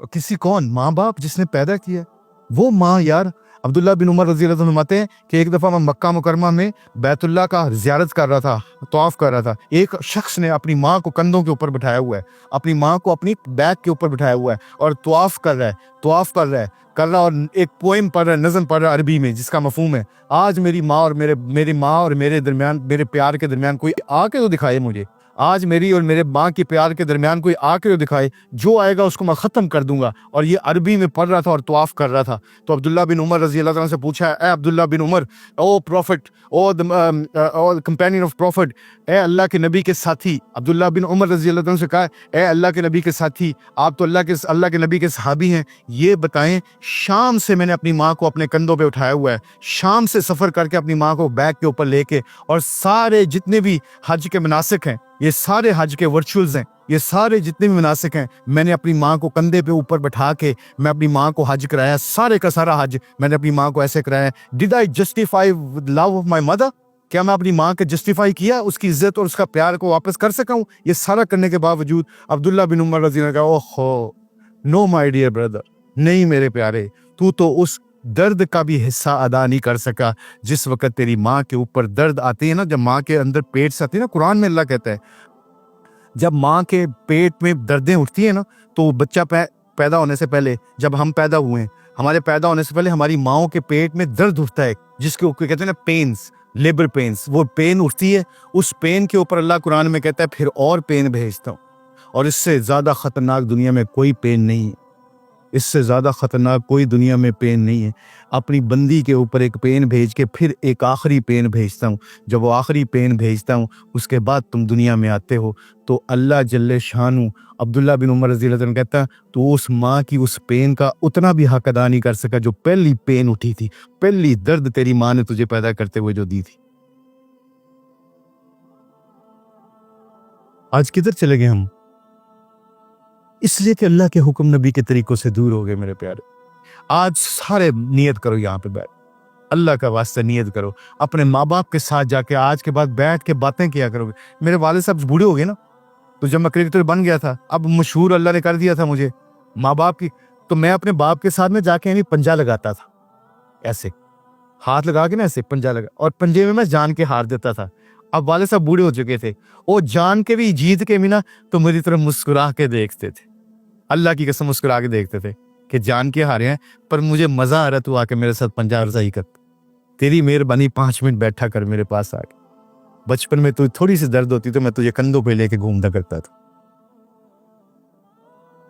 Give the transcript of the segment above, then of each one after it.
किसी कौन? माँ बाप जिसने पैदा किया, वो माँ यार। अब्दुल्ला बिन उमर रजी अल्लाह अन्हु फरमाते हैं कि एक दफ़ा मैं मक्का मुकरमा में बैतुल्ला का ज़ियारत कर रहा था, तवाफ़ कर रहा था। एक शख्स ने अपनी माँ को कंधों के ऊपर बिठाया हुआ है, अपनी माँ को अपनी बैक के ऊपर बिठाया हुआ है और तवाफ़ कर रहा है, तवाफ़ कर रहा है, और एक पोएम पढ़ रहा है, नज़म पढ़ रहा है अरबी में, जिसका मफ़हूम है आज मेरी माँ और मेरी माँ और मेरे दरमियान, मेरे प्यार के दरमियान कोई आके तो दिखाए मुझे। आज मेरी और मेरे माँ के प्यार के दरमियान कोई आके तो दिखाए, जो आएगा उसको मैं ख़त्म कर दूंगा। और ये अरबी में पढ़ रहा था और तवाफ़ कर रहा था। तो अब्दुल्ला बिन उमर रज़ी अल्लाह ताला से पूछा, ए Abdullah bin Umar, O prophet, O the companion of prophet, ए अल्लाह के नबी के साथी। अब्दुल्ला बिन उमर रज़ी अल्लाह ताला से कहा, ए अल्लाह के नबी के साथी, आप तो अल्लाह के नबी के सहाबी हैं, ये बताएं, शाम से मैंने अपनी माँ को अपने कंधों पे उठाया हुआ है, शाम से सफ़र करके अपनी माँ को बैक के ऊपर लेके, और सारे जितने भी हज के मनासिक हैं, ये सारे हज के वर्चुअल्स हैं, ये सारे जितने भी मनासिक हैं, मैंने अपनी माँ को कंधे पे ऊपर बैठा के मैं अपनी माँ को हज कराया। सारे का सारा हज मैंने अपनी माँ को ऐसे कराया। Did I justify with love of my mother? क्या मैं अपनी माँ के जस्टिफाई किया, उसकी इज्जत और उसका प्यार को वापस कर सका हूँ? ये सारा करने के बावजूद अब्दुल्ला बिन उमर रज़ी ने कहा, ओहो नो माई डियर ब्रदर, नहीं मेरे प्यारे, तू तो उस दर्द का भी हिस्सा अदा नहीं कर सका जिस वक्त तेरी माँ के ऊपर दर्द आती है ना, जब माँ के अंदर पेट से आती है ना। कुरान में अल्लाह कहता है, जब माँ के पेट में दर्दें उठती है ना, तो बच्चा पैदा होने से पहले, जब हम पैदा हुए, हमारे पैदा होने से पहले हमारी माँओं के पेट में दर्द उठता है, जिसके ऊपर कहते हैं ना पेन्स, लेबर पेन्स, वो पेन उठती है। उस पेन के ऊपर अल्लाह कुरान में कहता है फिर और पेन भेजता हूँ, और इससे ज़्यादा ख़तरनाक दुनिया में कोई पेन नहीं है, इससे ज़्यादा ख़तरनाक कोई दुनिया में पेन नहीं है। अपनी बंदी के ऊपर एक पेन भेज के फिर एक आखिरी पेन भेजता हूँ। जब वो आखिरी पेन भेजता हूँ, उसके बाद तुम दुनिया में आते हो। तो अल्लाह जल्ले शानु, अब्दुल्ला बिन उमर रज़ी अल्लाह अन्हु कहता, तो उस माँ की उस पेन का उतना भी हक अदा नहीं कर सका जो पहली पेन उठी थी, पहली दर्द तेरी माँ ने तुझे पैदा करते हुए जो दी थी। आज किधर चले गए हम? इसलिए कि अल्लाह के हुक्म नबी के तरीकों से दूर हो गए मेरे प्यारे। आज सारे नियत करो, यहाँ पे बैठ, अल्लाह का वास्ता नियत करो, अपने माँ बाप के साथ जाके आज के बाद बैठ के बातें किया करोगे। मेरे वाले साहब बूढ़े हो गए ना, तो जब मैं क्रिकेटर बन गया था, अब मशहूर अल्लाह ने कर दिया था मुझे माँ बाप की, तो मैं अपने बाप के साथ में जाके यानी पंजा लगाता था, ऐसे हाथ लगा के ना, ऐसे पंजा लगा, और पंजे में मैं जान के हार देता था। अब वाले साहब बूढ़े हो चुके थे, वो जान के भी जीत के भी ना तो मेरी तरफ मुस्कुरा के देखते थे, अल्लाह की कसम मुस्कुरा के देखते थे कि जान के हारे हैं, पर मुझे मजा आ रहा, तू आके मेरे साथ पंजा रजाई कर, तेरी मेहरबानी 5 मिनट बैठा कर मेरे पास आके। बचपन में तू थोड़ी सी दर्द होती तो मैं तुझे कंधों पे लेके घूमता करता था।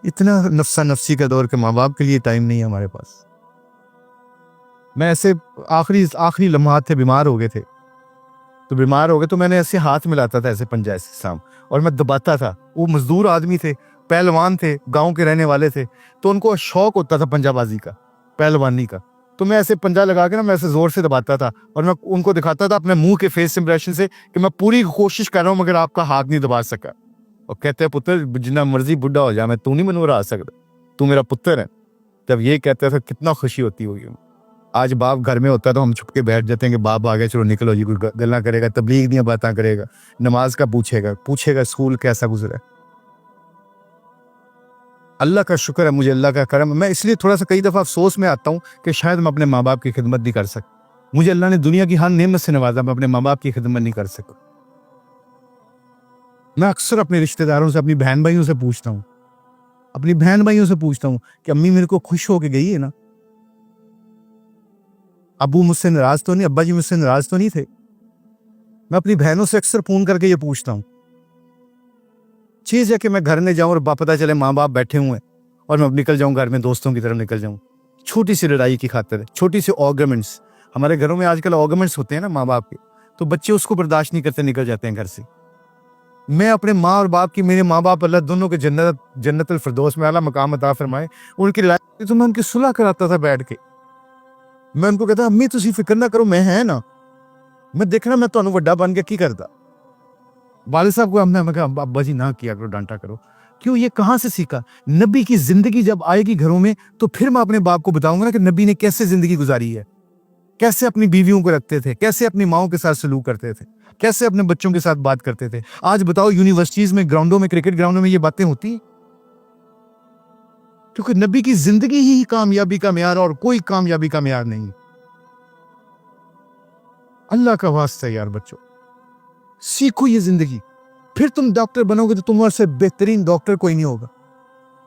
इतना नफ्सा नफ्सी का दौर के माँ बाप के लिए टाइम नहीं है हमारे पास। मैं ऐसे आखिरी लम्हात थे, बीमार हो गए थे, तो बीमार हो गए तो मैंने ऐसे हाथ मिलाता था, ऐसे पंजा ऐसे साम, और मैं दबाता था। वो मजदूर आदमी थे, पहलवान थे, गांव के रहने वाले थे, तो उनको शौक होता था पंजाबाजी का, पहलवानी का। तो मैं ऐसे पंजा लगा के ना, मैं ऐसे जोर से दबाता था, और मैं उनको दिखाता था अपने मुंह के फेस इंप्रेशन से कि मैं पूरी कोशिश कर रहा हूँ मगर आपका हाथ नहीं दबा सका। और कहते हैं, पुत्र जितना मर्जी बुढ़ा हो जाए, मैं तू नहीं मनूरा आ सकता, तू मेरा पुत्र है। जब ये कहते थे कितना खुशी होती होगी। आज बाप घर में होता है तो हम छुप के बैठ जाते हैं कि बाप आ गया, चलो निकलो जी, कोई गल्ला करेगा, तबलीग दी बातें करेगा, नमाज का पूछेगा स्कूल कैसा गुजरा। अल्लाह का शुक्र है, मुझे अल्लाह का करम। मैं इसलिए थोड़ा सा कई दफ़ा अफसोस में आता हूँ कि शायद मैं अपने माँ बाप की खिदमत नहीं कर सकता। मुझे अल्लाह ने दुनिया की हर नेमत से नवाजा, मैं अपने माँ बाप की खिदमत नहीं कर सका। मैं अक्सर अपने रिश्तेदारों से, अपनी बहन भाइयों से पूछता हूँ, कि अम्मी मेरे को खुश होके गई है ना, अबू मुझसे नाराज तो नहीं, अब्बा जी मुझसे नाराज तो नहीं थे। मैं अपनी बहनों से अक्सर फोन करके ये पूछता हूँ। चीज़ है कि मैं घर में जाऊँ और पता चले माँ बाप बैठे हुए हैं और मैं निकल जाऊँ घर में, दोस्तों की तरफ निकल जाऊँ, छोटी सी लड़ाई की खातिर, छोटी सी आर्गुमेंट्स। हमारे घरों में आजकल आर्गुमेंट्स होते हैं ना माँ बाप के, तो बच्चे उसको बर्दाश्त नहीं करते, निकल जाते हैं घर से। मैं अपने माँ और बाप की, मेरे माँ बाप अल्लाह दोनों के जन्नतुल फिरदौस में आला मकाम अता फरमाए, उनकी लड़ाई तो मैं उनकी सुलह कराता था बैठ के। मैं उनको कहता, अम्मी तुसी फिक्र ना करो, मैं है ना, मैं देखना मैं तो वड्डा बन के की करता। वालिद साहब को हमने कहा, अब्बा जी ना किया करो, डांटा करो। क्यों? ये कहाँ से सीखा? नबी की जिंदगी जब आएगी घरों में तो फिर मैं अपने बाप को बताऊंगा ना कि नबी ने कैसे जिंदगी गुजारी है, कैसे अपनी बीवियों को रखते थे, कैसे अपनी माओं के साथ सलूक करते थे, कैसे अपने बच्चों के साथ बात करते थे। आज बताओ यूनिवर्सिटीज में, ग्राउंडों में, क्रिकेट ग्राउंडों में ये बातें होती हैं? क्योंकि नबी की जिंदगी ही कामयाबी का मेयार और कोई कामयाबी का मेयार नहीं। अल्लाह का वास्ता है यार बच्चों, सीखो ये जिंदगी। फिर तुम डॉक्टर बनोगे तो तुम्हारे से बेहतरीन डॉक्टर कोई नहीं होगा।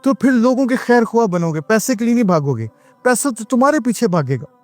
तो फिर लोगों के खैर ख्वाह बनोगे, पैसे के लिए नहीं भागोगे, पैसा तो तुम्हारे पीछे भागेगा।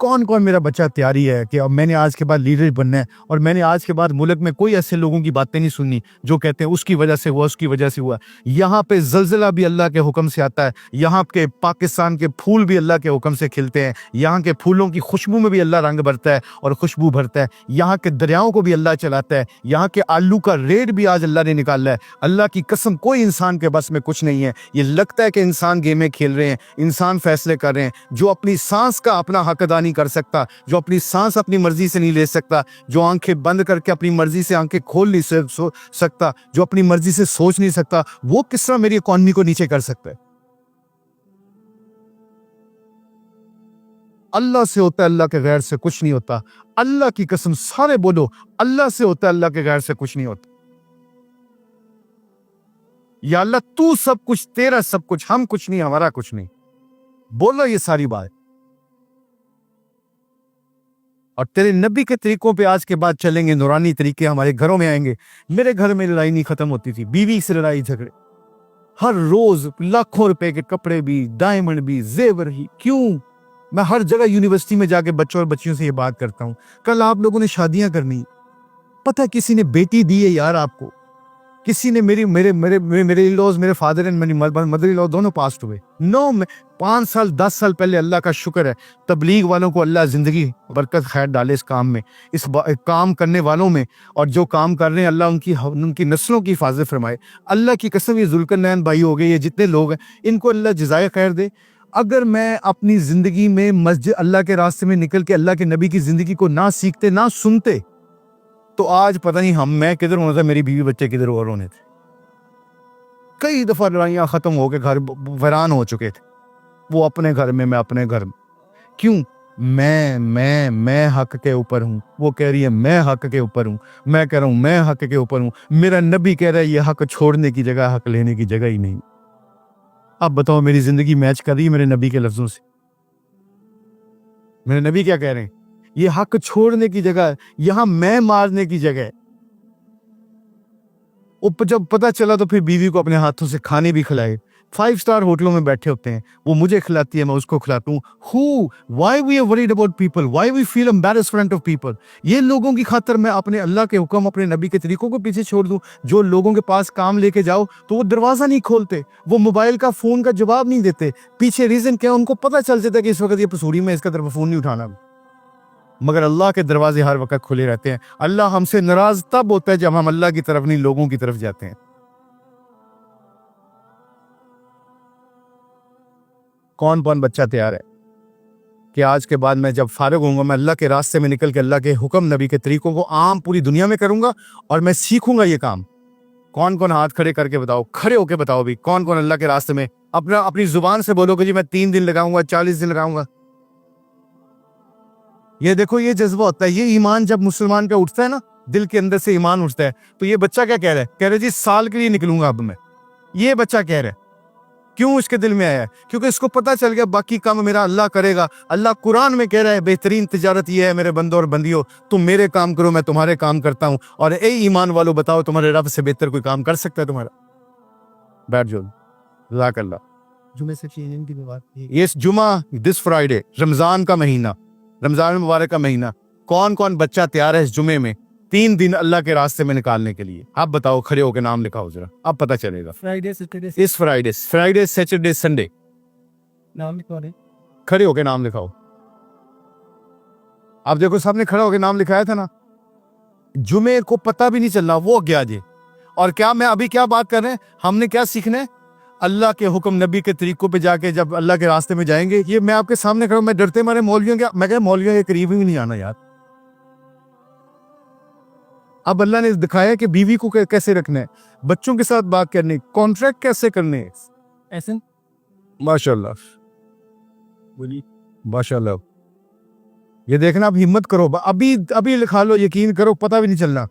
कौन कौन मेरा बच्चा तैयारी है कि अब मैंने आज के बाद लीडर बनना है, और मैंने आज के बाद मुल्क में कोई ऐसे लोगों की बातें नहीं सुननी जो कहते हैं उसकी वजह से हुआ, उसकी वजह से हुआ। यहाँ पे जलजिला भी अल्लाह के हुक्म से आता है, यहाँ के पाकिस्तान के फूल भी अल्लाह के हुक्म से खिलते हैं, यहाँ के फूलों की खुशबू में भी अल्लाह रंग भरता है और खुशबू भरता है, यहाँ के दरियाओं को भी अल्लाह चलाता है, यहाँ के आलू का रेट भी आज अल्लाह ने निकाला है। अल्लाह की कसम कोई इंसान के बस में कुछ नहीं है। ये लगता है कि इंसान गेमें खेल रहे हैं, इंसान फैसले कर रहे हैं। जो अपनी सांस का अपना हक अदा नहीं कर सकता, जो अपनी सांस अपनी मर्जी से नहीं ले सकता, जो आंखें बंद करके अपनी मर्जी से आंखें खोल नहीं सकता, जो अपनी मर्जी से सोच नहीं सकता, वो किस तरह मेरी इकॉनमी को नीचे कर सकता है? अल्लाह से होता है, अल्लाह के गैर से कुछ नहीं होता। अल्लाह की कसम सारे बोलो, अल्लाह से होता है, अल्लाह के गैर से कुछ नहीं होता। या अल्लाह तू सब कुछ, तेरा सब कुछ, हम कुछ नहीं, हमारा कुछ नहीं। बोलो ये सारी बात, और तेरे नबी के तरीकों पे आज के बाद चलेंगे, नूरानी तरीके हमारे घरों में आएंगे। मेरे घर में लड़ाई नहीं खत्म होती थी, बीवी से लड़ाई झगड़े, हर रोज लाखों रुपए के कपड़े भी, डायमंड भी, जेवर ही। क्यों? मैं हर जगह यूनिवर्सिटी में जाके बच्चों और बच्चियों से ये बात करता हूँ, कल आप लोगों ने शादियां करनी, पता है किसी ने बेटी दी है यार आपको, किसी ने मेरे इन-लॉज, मेरे फादर एंड मेरी मदर इन लॉ दोनों पास्ट हुए। 5 साल 10 साल पहले, अल्लाह का शुक्र है, तबलीग वालों को अल्लाह जिंदगी बरकत खैर डाले इस काम में, इस काम करने वालों में, और जो काम कर रहे हैं अल्लाह उनकी नस्लों की हिफाजत फरमाए। अल्लाह की कसम, ये जुल्करनैन भाई हो गए, ये जितने लोग हैं, इनको अल्लाह जज़ाए खैर दे। अगर मैं अपनी जिंदगी में मस्जिद अल्लाह के रास्ते में निकल के अल्लाह के नबी की जिंदगी को ना सीखते, ना सुनते, तो आज पता नहीं मैं किधर होना था, मेरी बीवी बच्चे किधर और होने थे। कई दफा लड़ाइयां खत्म हो के घर वीरान हो चुके थे, वो अपने घर में, मैं अपने घर में। क्यों? मैं हक के ऊपर हूं, वो कह रही है मैं हक के ऊपर हूं, मैं कह रहा हूं मैं हक के ऊपर हूं। मेरा नबी कह रहा है ये हक छोड़ने की जगह, हक लेने की जगह ही नहीं। अब बताओ मेरी जिंदगी मैच कर रही है मेरे नबी के लफ्जों से? मेरे नबी क्या कह रहे हैं? ये हक छोड़ने की जगह है, यहां मैं मारने की जगह है। जब पता चला तो फिर बीवी को अपने हाथों से खाने भी खिलाए। 5 स्टार होटलों में बैठे होते हैं, वो मुझे खिलाती है, मैं उसको खिलाता हूँ। Why we are worried about people? Why we feel embarrassed in front of people? ये लोगों की खातर मैं अपने अल्लाह के हुक्म, अपने नबी के तरीकों को पीछे छोड़ दूं? जो लोगों के पास काम लेके जाओ तो वो दरवाजा नहीं खोलते, वो मोबाइल का फोन का जवाब नहीं देते। पीछे रीजन क्या? उनको पता चल जाता है कि इस वक्त ये पसूरी में, इसका तरफ फोन नहीं उठाना। मगर अल्लाह के दरवाजे हर वक्त खुले रहते हैं। अल्लाह हमसे नाराज तब होता है जब हम अल्लाह की तरफ नहीं, लोगों की तरफ जाते हैं। कौन कौन बच्चा तैयार है कि आज के बाद मैं जब फारिग होऊंगा, मैं अल्लाह के रास्ते में निकल के अल्लाह के हुक्म, नबी के तरीकों को आम पूरी दुनिया में करूंगा और मैं सीखूंगा ये काम? कौन कौन हाथ खड़े करके बताओ, खड़े होके बताओ भी, कौन कौन अल्लाह के रास्ते में अपनी जुबान से बोलोगे जी मैं 3 दिन लगाऊंगा, 40 दिन लगाऊंगा। ये देखो, ये जज्बा होता है, ये ईमान जब मुसलमान का उठता है ना, दिल के अंदर से ईमान उठता है। तो ये बच्चा क्या कह रहा है? कह रहा है जी साल के लिए निकलूंगा अब मैं। ये बच्चा कह रहा है। क्यों इसके दिल में आया है? क्योंकि इसको पता चल गया बाकी काम मेरा अल्लाह करेगा। अल्लाह कुरान में कह रहा है बेहतरीन तिजारत ये है मेरे बंदो और बंदियों, तुम मेरे काम करो, मैं तुम्हारे काम करता हूं। और ए ईमान वालों, बताओ तुम्हारे रब से बेहतर कोई काम कर सकता है तुम्हारा? बैठ जाओ, जज़ाकल्लाह। जुमे से ये जुमा, दिस फ्राइडे, रमजान का महीना, रमजान मुबारक का महीना, कौन कौन बच्चा तैयार है इस जुमे में 3 दिन अल्लाह के रास्ते में निकालने के लिए? आप बताओ, खड़े होकर नाम लिखाओ जरा, अब पता चलेगा। इस फ्राइडे सैटरडे संडे नाम लिखवा रहे, खड़े होकर नाम लिखाओ। आप देखो सबने खड़ा होकर नाम लिखाया था ना, जुमे को पता भी नहीं चलना वो गया जी। और क्या मैं अभी क्या बात कर रहे हैं, हमने क्या सीखना है? अल्लाह के हुक्म, नबी के तरीकों पे जाके जब अल्लाह के रास्ते में जाएंगे। ये मैं आपके सामने खड़ा हूं, मैं डरते मारे मौलवियों के, मैं कह मौलवियों के करीब ही नहीं आना यार। अब अल्लाह ने दिखाया कि बीवी को कैसे रखना है, बच्चों के साथ बात करनी, कॉन्ट्रैक्ट कैसे करने ऐसे। माशाल्लाह माशाल्लाह, ये देखना, अब हिम्मत करो, अभी लिखा लो, यकीन करो पता भी नहीं चलना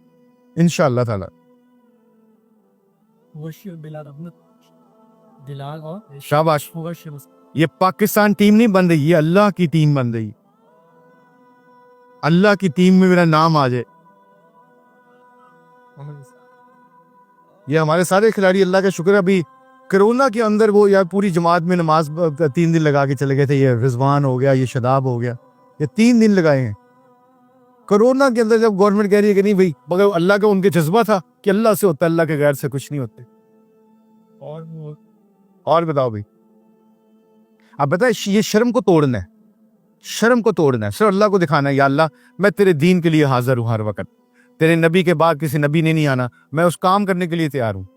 इंशाअल्लाह ताला। दिलाल और शाबाश। मुबश्शिर। ये पाकिस्तान टीम नहीं बन रही, ये अल्लाह की टीम बन रही। अल्लाह की टीम में मेरा नाम आ जाए। ये हमारे सारे खिलाड़ी अल्लाह का शुक्र है। अभी कोरोना के अंदर वो यार पूरी जमात में नमाज 3 दिन लगा के चले गए थे। ये रिजवान हो गया, ये शदाब हो गया, ये 3 दिन लगाए हैं कोरोना के अंदर। जब गवर्नमेंट कह रही है कि नहीं भाई, मगर अल्लाह का उनके जज्बा था कि अल्लाह से होता है, अल्लाह के गैर से कुछ नहीं होते। और बताओ भाई, अब बताए ये शर्म को तोड़ना है, शर्म को तोड़ना है, सिर्फ अल्लाह को दिखाना है, या अल्लाह मैं तेरे दीन के लिए हाजिर हूँ हर वक्त, तेरे नबी के बाद किसी नबी ने नहीं आना, मैं उस काम करने के लिए तैयार हूँ।